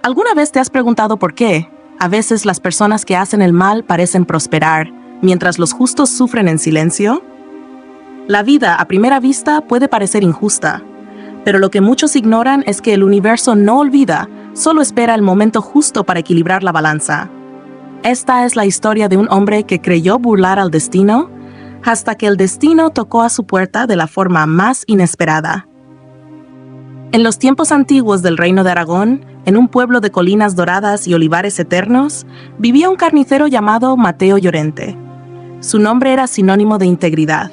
¿Alguna vez te has preguntado por qué? A veces las personas que hacen el mal parecen prosperar, mientras los justos sufren en silencio. La vida, a primera vista, puede parecer injusta, pero lo que muchos ignoran es que el universo no olvida, solo espera el momento justo para equilibrar la balanza. Esta es la historia de un hombre que creyó burlar al destino, hasta que el destino tocó a su puerta de la forma más inesperada. En los tiempos antiguos del Reino de Aragón, en un pueblo de colinas doradas y olivares eternos, vivía un carnicero llamado Mateo Llorente. Su nombre era sinónimo de integridad.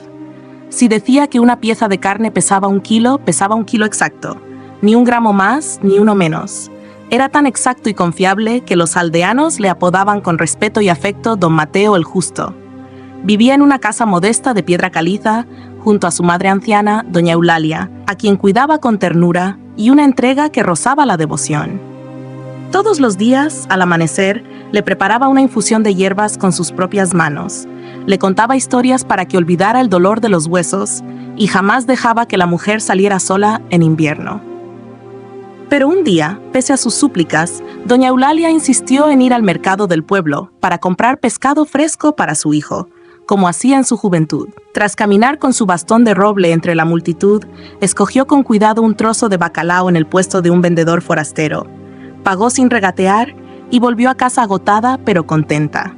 Si decía que una pieza de carne pesaba 1 kilo, pesaba 1 kilo exacto, ni 1 gramo más, ni 1 menos. Era tan exacto y confiable que los aldeanos le apodaban con respeto y afecto Don Mateo el Justo. Vivía en una casa modesta de piedra caliza, junto a su madre anciana, doña Eulalia, a quien cuidaba con ternura y una entrega que rozaba la devoción. Todos los días, al amanecer, le preparaba una infusión de hierbas con sus propias manos, le contaba historias para que olvidara el dolor de los huesos y jamás dejaba que la mujer saliera sola en invierno. Pero un día, pese a sus súplicas, doña Eulalia insistió en ir al mercado del pueblo para comprar pescado fresco para su hijo, como hacía en su juventud. Tras caminar con su bastón de roble entre la multitud, escogió con cuidado un trozo de bacalao en el puesto de un vendedor forastero, pagó sin regatear y volvió a casa agotada pero contenta.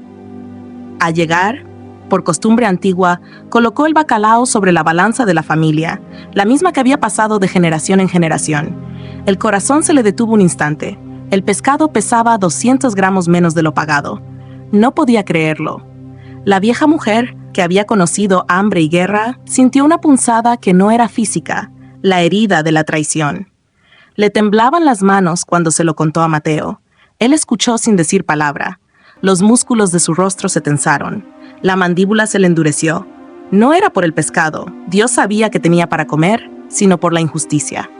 Al llegar, por costumbre antigua, colocó el bacalao sobre la balanza de la familia, la misma que había pasado de generación en generación. El corazón se le detuvo un instante. El pescado pesaba 200 gramos menos de lo pagado. No podía creerlo. La vieja mujer, que había conocido hambre y guerra, sintió una punzada que no era física, la herida de la traición. Le temblaban las manos cuando se lo contó a Mateo. Él escuchó sin decir palabra. Los músculos de su rostro se tensaron. La mandíbula se le endureció. No era por el pescado, Dios sabía que tenía para comer, sino por la injusticia.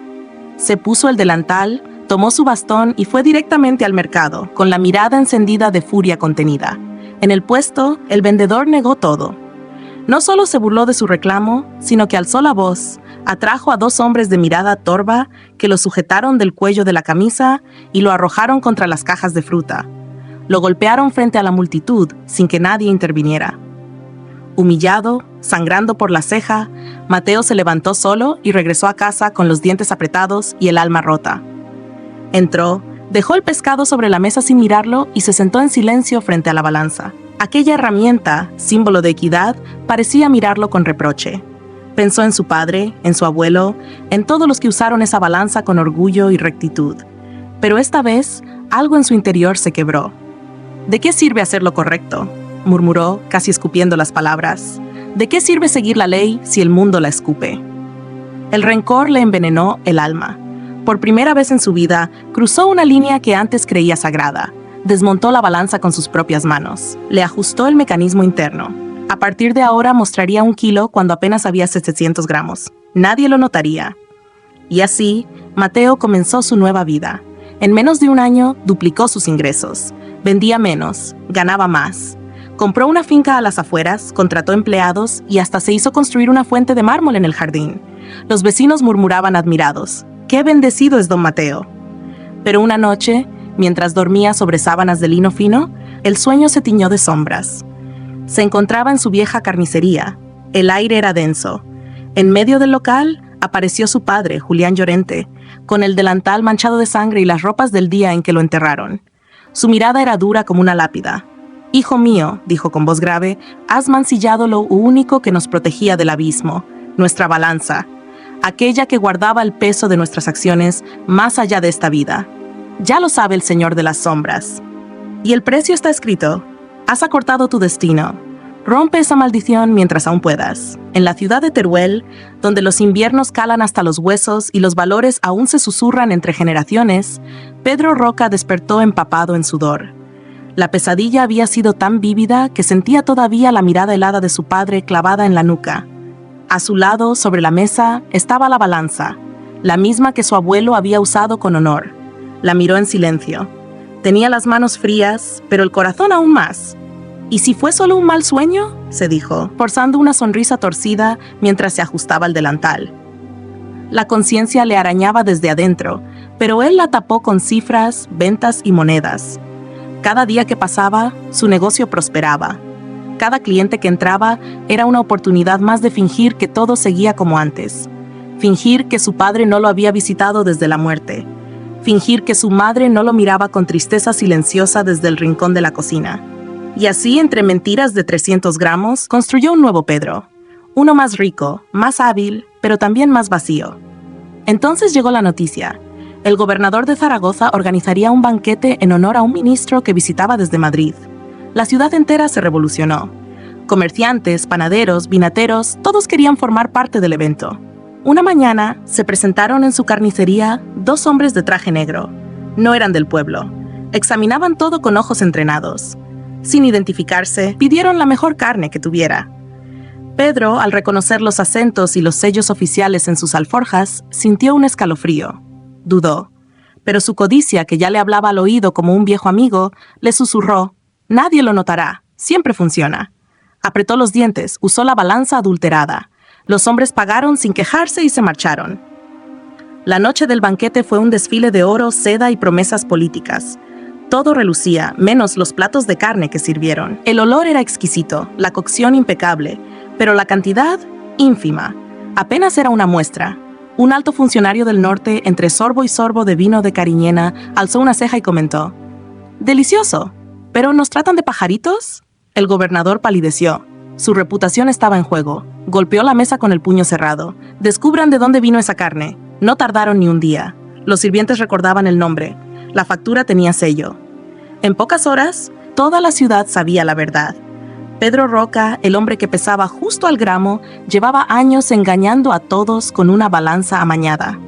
Se puso el delantal, tomó su bastón y fue directamente al mercado, con la mirada encendida de furia contenida. En el puesto, el vendedor negó todo. No solo se burló de su reclamo, sino que alzó la voz, atrajo a 2 hombres de mirada torva que lo sujetaron del cuello de la camisa y lo arrojaron contra las cajas de fruta. Lo golpearon frente a la multitud sin que nadie interviniera. Humillado, sangrando por la ceja, Mateo se levantó solo y regresó a casa con los dientes apretados y el alma rota. Entró, dejó el pescado sobre la mesa sin mirarlo y se sentó en silencio frente a la balanza. Aquella herramienta, símbolo de equidad, parecía mirarlo con reproche. Pensó en su padre, en su abuelo, en todos los que usaron esa balanza con orgullo y rectitud. Pero esta vez, algo en su interior se quebró. ¿De qué sirve hacer lo correcto?, murmuró, casi escupiendo las palabras. ¿De qué sirve seguir la ley si el mundo la escupe? El rencor le envenenó el alma. Por primera vez en su vida, cruzó una línea que antes creía sagrada. Desmontó la balanza con sus propias manos. Le ajustó el mecanismo interno. A partir de ahora mostraría 1 kilo cuando apenas había 700 gramos. Nadie lo notaría. Y así, Mateo comenzó su nueva vida. En menos de 1 año, duplicó sus ingresos. Vendía menos, ganaba más. Compró una finca a las afueras, contrató empleados y hasta se hizo construir una fuente de mármol en el jardín. Los vecinos murmuraban admirados. ¡Qué bendecido es don Mateo! Pero una noche, mientras dormía sobre sábanas de lino fino, el sueño se tiñó de sombras. Se encontraba en su vieja carnicería. El aire era denso. En medio del local apareció su padre, Julián Llorente, con el delantal manchado de sangre y las ropas del día en que lo enterraron. Su mirada era dura como una lápida. «Hijo mío», dijo con voz grave, «has mancillado lo único que nos protegía del abismo, nuestra balanza, aquella que guardaba el peso de nuestras acciones más allá de esta vida. Ya lo sabe el Señor de las sombras. Y el precio está escrito. Has acortado tu destino. Rompe esa maldición mientras aún puedas». En la ciudad de Teruel, donde los inviernos calan hasta los huesos y los valores aún se susurran entre generaciones, Pedro Roca despertó empapado en sudor. La pesadilla había sido tan vívida que sentía todavía la mirada helada de su padre clavada en la nuca. A su lado, sobre la mesa, estaba la balanza, la misma que su abuelo había usado con honor. La miró en silencio. Tenía las manos frías, pero el corazón aún más. ¿Y si fue solo un mal sueño?, se dijo, forzando una sonrisa torcida mientras se ajustaba el delantal. La conciencia le arañaba desde adentro, pero él la tapó con cifras, ventas y monedas. Cada día que pasaba, su negocio prosperaba. Cada cliente que entraba era una oportunidad más de fingir que todo seguía como antes. Fingir que su padre no lo había visitado desde la muerte. Fingir que su madre no lo miraba con tristeza silenciosa desde el rincón de la cocina. Y así, entre mentiras de 300 gramos, construyó un nuevo Pedro. Uno más rico, más hábil, pero también más vacío. Entonces llegó la noticia. El gobernador de Zaragoza organizaría un banquete en honor a un ministro que visitaba desde Madrid. La ciudad entera se revolucionó. Comerciantes, panaderos, vinateros, todos querían formar parte del evento. Una mañana se presentaron en su carnicería 2 hombres de traje negro. No eran del pueblo. Examinaban todo con ojos entrenados. Sin identificarse, pidieron la mejor carne que tuviera. Pedro, al reconocer los acentos y los sellos oficiales en sus alforjas, sintió un escalofrío. Dudó, pero su codicia, que ya le hablaba al oído como un viejo amigo, le susurró: «Nadie lo notará, siempre funciona». Apretó los dientes, usó la balanza adulterada. Los hombres pagaron sin quejarse y se marcharon. La noche del banquete fue un desfile de oro, seda y promesas políticas. Todo relucía, menos los platos de carne que sirvieron. El olor era exquisito, la cocción impecable, pero la cantidad, ínfima. Apenas era una muestra. Un alto funcionario del norte, entre sorbo y sorbo de vino de Cariñena, alzó una ceja y comentó: «Delicioso, ¿pero nos tratan de pajaritos?». El gobernador palideció. Su reputación estaba en juego. Golpeó la mesa con el puño cerrado. «Descubran de dónde vino esa carne». No tardaron ni un día. Los sirvientes recordaban el nombre. La factura tenía sello. En pocas horas, toda la ciudad sabía la verdad. Pedro Roca, el hombre que pesaba justo al gramo, llevaba años engañando a todos con una balanza amañada.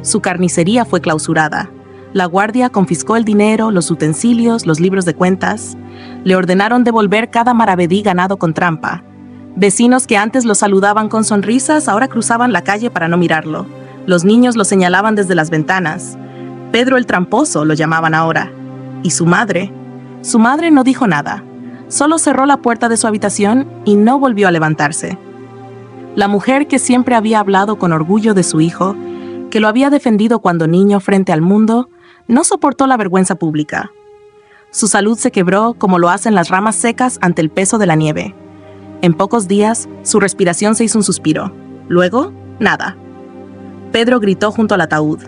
Su carnicería fue clausurada. La guardia confiscó el dinero, los utensilios, los libros de cuentas. Le ordenaron devolver cada maravedí ganado con trampa. Vecinos que antes lo saludaban con sonrisas ahora cruzaban la calle para no mirarlo. Los niños lo señalaban desde las ventanas. Pedro el tramposo lo llamaban ahora. ¿Y su madre? Su madre no dijo nada. Solo cerró la puerta de su habitación y no volvió a levantarse. La mujer que siempre había hablado con orgullo de su hijo, que lo había defendido cuando niño frente al mundo, no soportó la vergüenza pública. Su salud se quebró como lo hacen las ramas secas ante el peso de la nieve. En pocos días, su respiración se hizo un suspiro. Luego, nada. Pedro gritó junto al ataúd.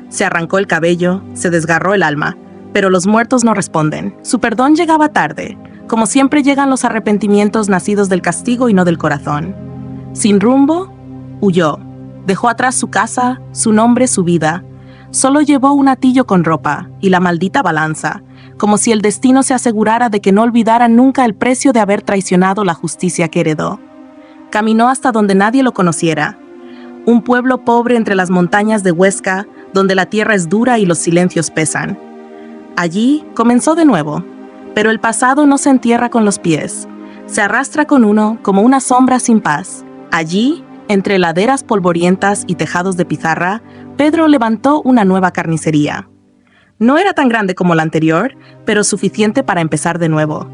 Se arrancó el cabello, se desgarró el alma, pero los muertos no responden. Su perdón llegaba tarde. Como siempre llegan los arrepentimientos nacidos del castigo y no del corazón. Sin rumbo, huyó. Dejó atrás su casa, su nombre, su vida. Solo llevó un hatillo con ropa y la maldita balanza, como si el destino se asegurara de que no olvidara nunca el precio de haber traicionado la justicia que heredó. Caminó hasta donde nadie lo conociera. Un pueblo pobre entre las montañas de Huesca, donde la tierra es dura y los silencios pesan. Allí comenzó de nuevo. Pero el pasado no se entierra con los pies. Se arrastra con uno como una sombra sin paz. Allí, entre laderas polvorientas y tejados de pizarra, Pedro levantó una nueva carnicería. No era tan grande como la anterior, pero suficiente para empezar de nuevo.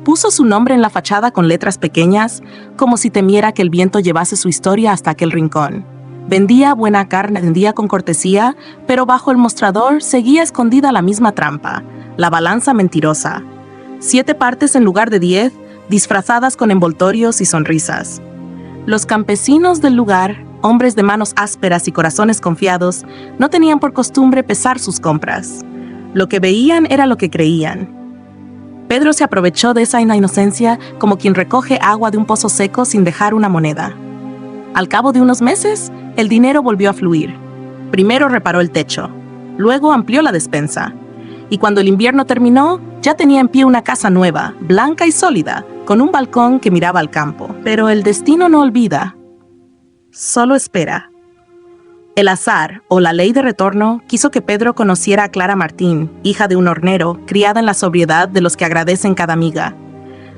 Puso su nombre en la fachada con letras pequeñas, como si temiera que el viento llevase su historia hasta aquel rincón. Vendía buena carne, vendía con cortesía, pero bajo el mostrador seguía escondida la misma trampa, la balanza mentirosa. 7 partes en lugar de 10, disfrazadas con envoltorios y sonrisas. Los campesinos del lugar, hombres de manos ásperas y corazones confiados, no tenían por costumbre pesar sus compras. Lo que veían era lo que creían. Pedro se aprovechó de esa inocencia como quien recoge agua de un pozo seco sin dejar una moneda. Al cabo de unos meses, el dinero volvió a fluir. Primero reparó el techo, luego amplió la despensa. Y cuando el invierno terminó, ya tenía en pie una casa nueva, blanca y sólida, con un balcón que miraba al campo. Pero el destino no olvida, solo espera. El azar, o la ley de retorno, quiso que Pedro conociera a Clara Martín, hija de un hornero, criada en la sobriedad de los que agradecen cada miga.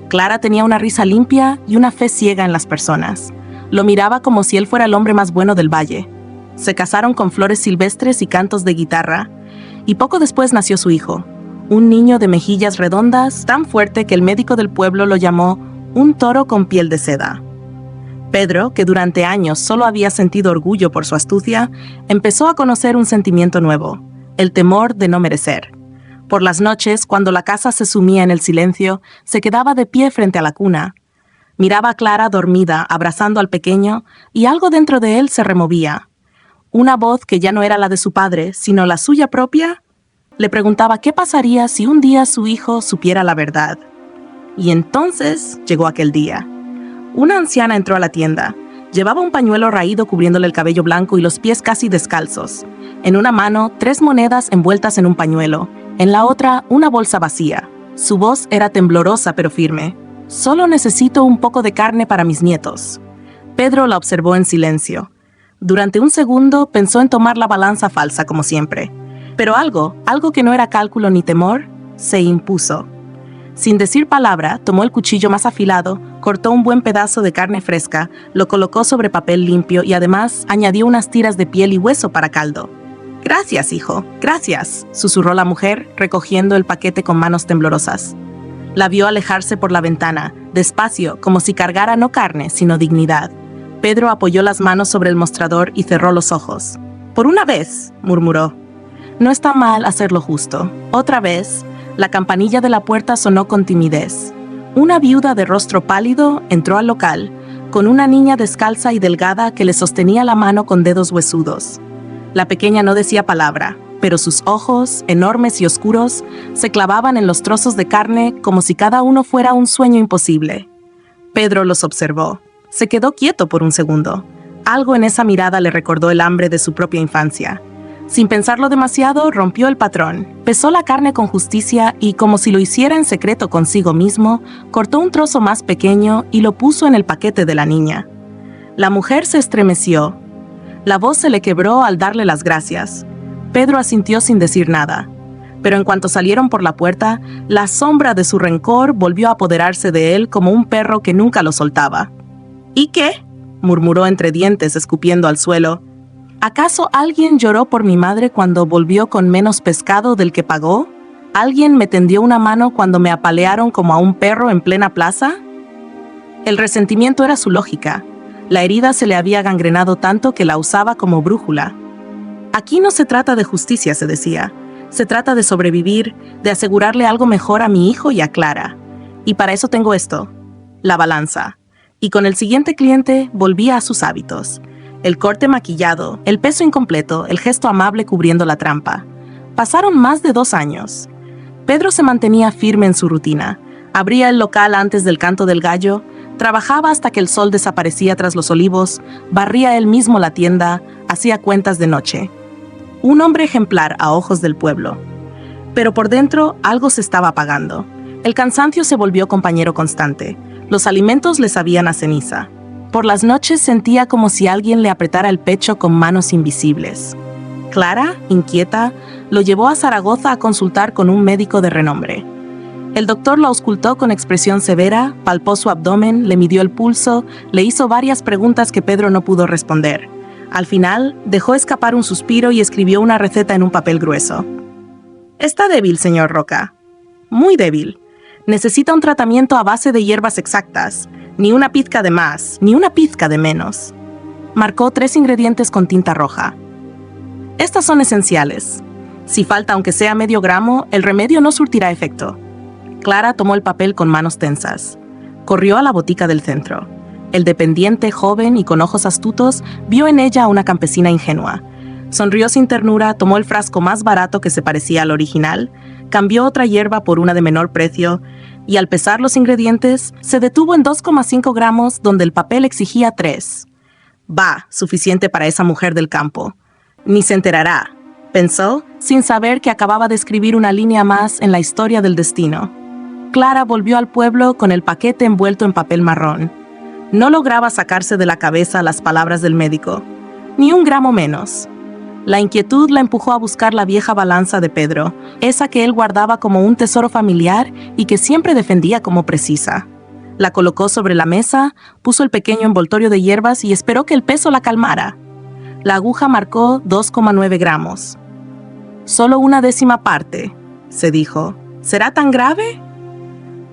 Clara tenía una risa limpia y una fe ciega en las personas. Lo miraba como si él fuera el hombre más bueno del valle. Se casaron con flores silvestres y cantos de guitarra, y poco después nació su hijo, un niño de mejillas redondas, tan fuerte que el médico del pueblo lo llamó un toro con piel de seda. Pedro, que durante años solo había sentido orgullo por su astucia, empezó a conocer un sentimiento nuevo, el temor de no merecer. Por las noches, cuando la casa se sumía en el silencio, se quedaba de pie frente a la cuna. Miraba a Clara dormida, abrazando al pequeño, y algo dentro de él se removía. Una voz que ya no era la de su padre, sino la suya propia, le preguntaba qué pasaría si un día su hijo supiera la verdad. Y entonces llegó aquel día. Una anciana entró a la tienda. Llevaba un pañuelo raído cubriéndole el cabello blanco y los pies casi descalzos. En una mano, 3 monedas envueltas en un pañuelo. En la otra, una bolsa vacía. Su voz era temblorosa pero firme. «Solo necesito un poco de carne para mis nietos». Pedro la observó en silencio. Durante un segundo pensó en tomar la balanza falsa como siempre. Pero algo que no era cálculo ni temor, se impuso. Sin decir palabra, tomó el cuchillo más afilado, cortó un buen pedazo de carne fresca, lo colocó sobre papel limpio y además añadió unas tiras de piel y hueso para caldo. «Gracias, hijo, gracias», susurró la mujer, recogiendo el paquete con manos temblorosas. La vio alejarse por la ventana, despacio, como si cargara no carne, sino dignidad. Pedro apoyó las manos sobre el mostrador y cerró los ojos. «Por una vez», murmuró. «No está mal hacer lo justo». Otra vez, la campanilla de la puerta sonó con timidez. Una viuda de rostro pálido entró al local, con una niña descalza y delgada que le sostenía la mano con dedos huesudos. La pequeña no decía palabra, pero sus ojos, enormes y oscuros, se clavaban en los trozos de carne como si cada uno fuera un sueño imposible. Pedro los observó. Se quedó quieto por un segundo. Algo en esa mirada le recordó el hambre de su propia infancia. Sin pensarlo demasiado, rompió el patrón, pesó la carne con justicia y, como si lo hiciera en secreto consigo mismo, cortó un trozo más pequeño y lo puso en el paquete de la niña. La mujer se estremeció. La voz se le quebró al darle las gracias. Pedro asintió sin decir nada. Pero en cuanto salieron por la puerta, la sombra de su rencor volvió a apoderarse de él como un perro que nunca lo soltaba. «¿Y qué?», murmuró entre dientes, escupiendo al suelo. «¿Acaso alguien lloró por mi madre cuando volvió con menos pescado del que pagó? ¿Alguien me tendió una mano cuando me apalearon como a un perro en plena plaza?» El resentimiento era su lógica. La herida se le había gangrenado tanto que la usaba como brújula. «Aquí no se trata de justicia», se decía. «Se trata de sobrevivir, de asegurarle algo mejor a mi hijo y a Clara. Y para eso tengo esto, la balanza». Y con el siguiente cliente volvía a sus hábitos. El corte maquillado, el peso incompleto, el gesto amable cubriendo la trampa. Pasaron más de 2 años. Pedro se mantenía firme en su rutina. Abría el local antes del canto del gallo, trabajaba hasta que el sol desaparecía tras los olivos, barría él mismo la tienda, hacía cuentas de noche. Un hombre ejemplar a ojos del pueblo. Pero por dentro algo se estaba apagando. El cansancio se volvió compañero constante. Los alimentos le sabían a ceniza. Por las noches sentía como si alguien le apretara el pecho con manos invisibles. Clara, inquieta, lo llevó a Zaragoza a consultar con un médico de renombre. El doctor lo auscultó con expresión severa, palpó su abdomen, le midió el pulso, le hizo varias preguntas que Pedro no pudo responder. Al final, dejó escapar un suspiro y escribió una receta en un papel grueso. «Está débil, señor Roca. Muy débil. Necesita un tratamiento a base de hierbas exactas. Ni una pizca de más, ni una pizca de menos». Marcó 3 ingredientes con tinta roja. «Estas son esenciales. Si falta aunque sea medio gramo, el remedio no surtirá efecto». Clara tomó el papel con manos tensas. Corrió a la botica del centro. El dependiente, joven y con ojos astutos, vio en ella a una campesina ingenua. Sonrió sin ternura, tomó el frasco más barato que se parecía al original, cambió otra hierba por una de menor precio y al pesar los ingredientes, se detuvo en 2,5 gramos donde el papel exigía 3. «Bah, suficiente para esa mujer del campo. Ni se enterará», pensó, sin saber que acababa de escribir una línea más en la historia del destino. Clara volvió al pueblo con el paquete envuelto en papel marrón. No lograba sacarse de la cabeza las palabras del médico. Ni un gramo menos. La inquietud la empujó a buscar la vieja balanza de Pedro, esa que él guardaba como un tesoro familiar y que siempre defendía como precisa. La colocó sobre la mesa, puso el pequeño envoltorio de hierbas y esperó que el peso la calmara. La aguja marcó 2,9 gramos. «Solo una décima parte», se dijo. «¿Será tan grave?».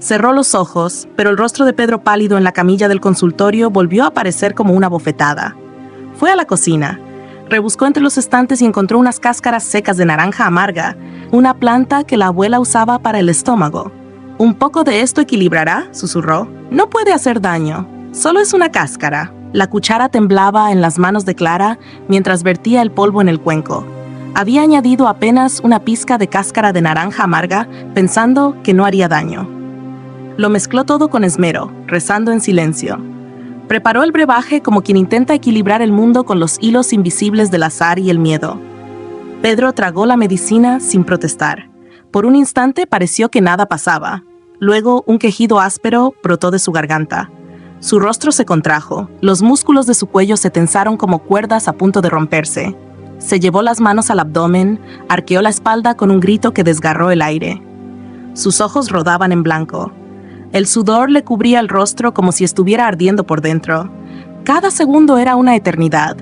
Cerró los ojos, pero el rostro de Pedro pálido en la camilla del consultorio volvió a aparecer como una bofetada. Fue a la cocina. Rebuscó entre los estantes y encontró unas cáscaras secas de naranja amarga, una planta que la abuela usaba para el estómago. «Un poco de esto equilibrará», susurró. «No puede hacer daño. Solo es una cáscara». La cuchara temblaba en las manos de Clara mientras vertía el polvo en el cuenco. Había añadido apenas una pizca de cáscara de naranja amarga, pensando que no haría daño. Lo mezcló todo con esmero, rezando en silencio. Preparó el brebaje como quien intenta equilibrar el mundo con los hilos invisibles del azar y el miedo. Pedro tragó la medicina sin protestar. Por un instante pareció que nada pasaba. Luego un quejido áspero brotó de su garganta. Su rostro se contrajo, los músculos de su cuello se tensaron como cuerdas a punto de romperse. Se llevó las manos al abdomen, arqueó la espalda con un grito que desgarró el aire. Sus ojos rodaban en blanco. El sudor le cubría el rostro como si estuviera ardiendo por dentro. Cada segundo era una eternidad.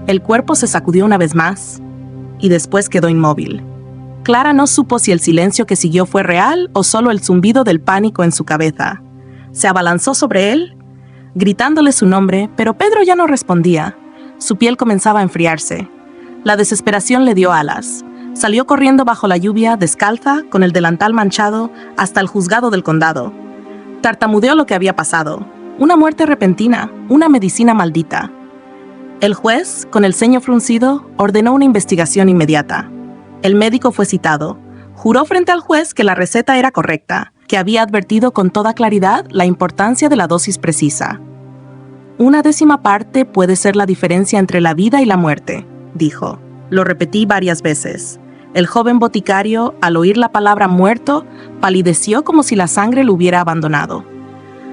El cuerpo se sacudió una vez más y después quedó inmóvil. Clara no supo si el silencio que siguió fue real o solo el zumbido del pánico en su cabeza. Se abalanzó sobre él, gritándole su nombre, pero Pedro ya no respondía. Su piel comenzaba a enfriarse. La desesperación le dio alas. Salió corriendo bajo la lluvia, descalza, con el delantal manchado, hasta el juzgado del condado. Tartamudeó lo que había pasado. Una muerte repentina, una medicina maldita. El juez, con el ceño fruncido, ordenó una investigación inmediata. El médico fue citado. Juró frente al juez que la receta era correcta, que había advertido con toda claridad la importancia de la dosis precisa. «Una décima parte puede ser la diferencia entre la vida y la muerte», dijo. Lo repetí varias veces. El joven boticario, al oír la palabra muerto, palideció como si la sangre lo hubiera abandonado.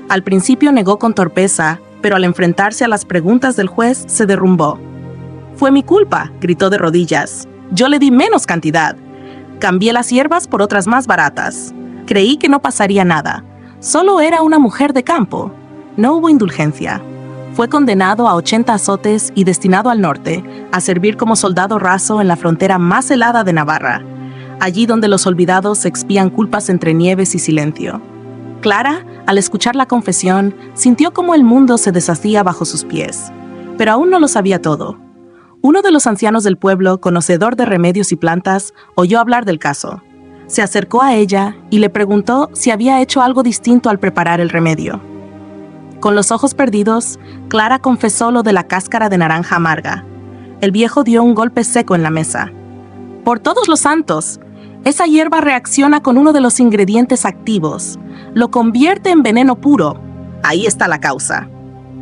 Al principio negó con torpeza, pero al enfrentarse a las preguntas del juez, se derrumbó. «Fue mi culpa», gritó de rodillas. «Yo le di menos cantidad. Cambié las hierbas por otras más baratas. Creí que no pasaría nada. Solo era una mujer de campo. No hubo indulgencia. Fue condenado a 80 azotes y destinado al norte, a servir como soldado raso en la frontera más helada de Navarra, allí donde los olvidados expían culpas entre nieves y silencio». Clara, al escuchar la confesión, sintió como el mundo se deshacía bajo sus pies. Pero aún no lo sabía todo. Uno de los ancianos del pueblo, conocedor de remedios y plantas, oyó hablar del caso. Se acercó a ella y le preguntó si había hecho algo distinto al preparar el remedio. Con los ojos perdidos, Clara confesó lo de la cáscara de naranja amarga. El viejo dio un golpe seco en la mesa. «Por todos los santos, esa hierba reacciona con uno de los ingredientes activos. Lo convierte en veneno puro. Ahí está la causa».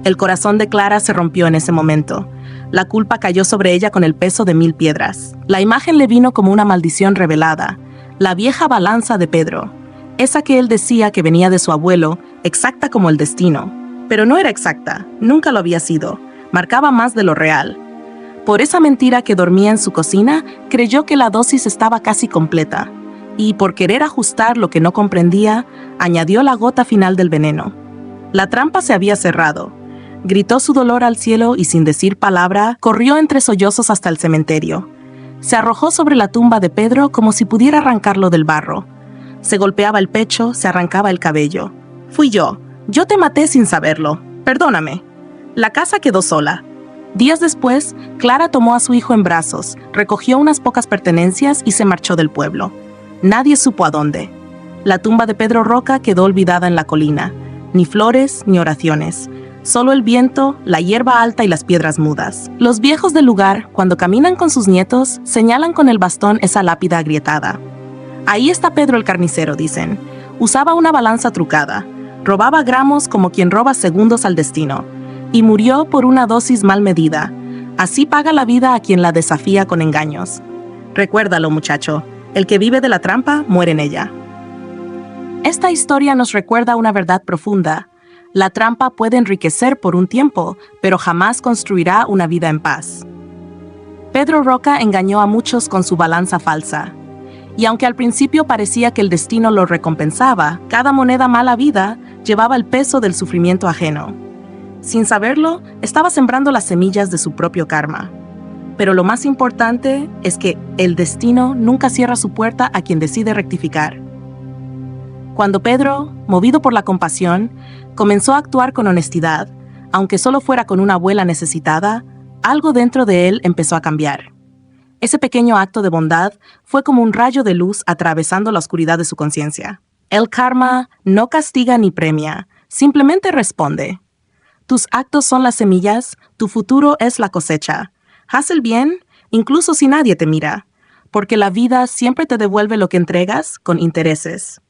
El corazón de Clara se rompió en ese momento. La culpa cayó sobre ella con el peso de 1000 piedras. La imagen le vino como una maldición revelada. La vieja balanza de Pedro. Esa que él decía que venía de su abuelo, exacta como el destino. Pero no era exacta, nunca lo había sido. Marcaba más de lo real. Por esa mentira que dormía en su cocina, creyó que la dosis estaba casi completa. Y por querer ajustar lo que no comprendía, añadió la gota final del veneno. La trampa se había cerrado. Gritó su dolor al cielo y sin decir palabra, corrió entre sollozos hasta el cementerio. Se arrojó sobre la tumba de Pedro como si pudiera arrancarlo del barro. Se golpeaba el pecho, se arrancaba el cabello. «Fui yo te maté sin saberlo. Perdóname». La casa quedó sola. Días después, Clara tomó a su hijo en brazos, recogió unas pocas pertenencias y se marchó del pueblo. Nadie supo a dónde. La tumba de Pedro Roca quedó olvidada en la colina. Ni flores, ni oraciones. Solo el viento, la hierba alta y las piedras mudas. Los viejos del lugar, cuando caminan con sus nietos, señalan con el bastón esa lápida agrietada. «Ahí está Pedro el carnicero», dicen. Usaba una balanza trucada. Robaba gramos como quien roba segundos al destino. Y murió por una dosis mal medida. Así paga la vida a quien la desafía con engaños. Recuérdalo, muchacho. El que vive de la trampa, muere en ella. Esta historia nos recuerda una verdad profunda. La trampa puede enriquecer por un tiempo, pero jamás construirá una vida en paz. Pedro Roca engañó a muchos con su balanza falsa. Y aunque al principio parecía que el destino lo recompensaba, cada moneda mal habida llevaba el peso del sufrimiento ajeno. Sin saberlo, estaba sembrando las semillas de su propio karma. Pero lo más importante es que el destino nunca cierra su puerta a quien decide rectificar. Cuando Pedro, movido por la compasión, comenzó a actuar con honestidad, aunque solo fuera con una abuela necesitada, Algo dentro de él empezó a cambiar. Ese pequeño acto de bondad fue como un rayo de luz atravesando la oscuridad de su conciencia. El karma no castiga ni premia, simplemente responde. Tus actos son las semillas, tu futuro es la cosecha. Haz el bien, incluso si nadie te mira, porque la vida siempre te devuelve lo que entregas con intereses.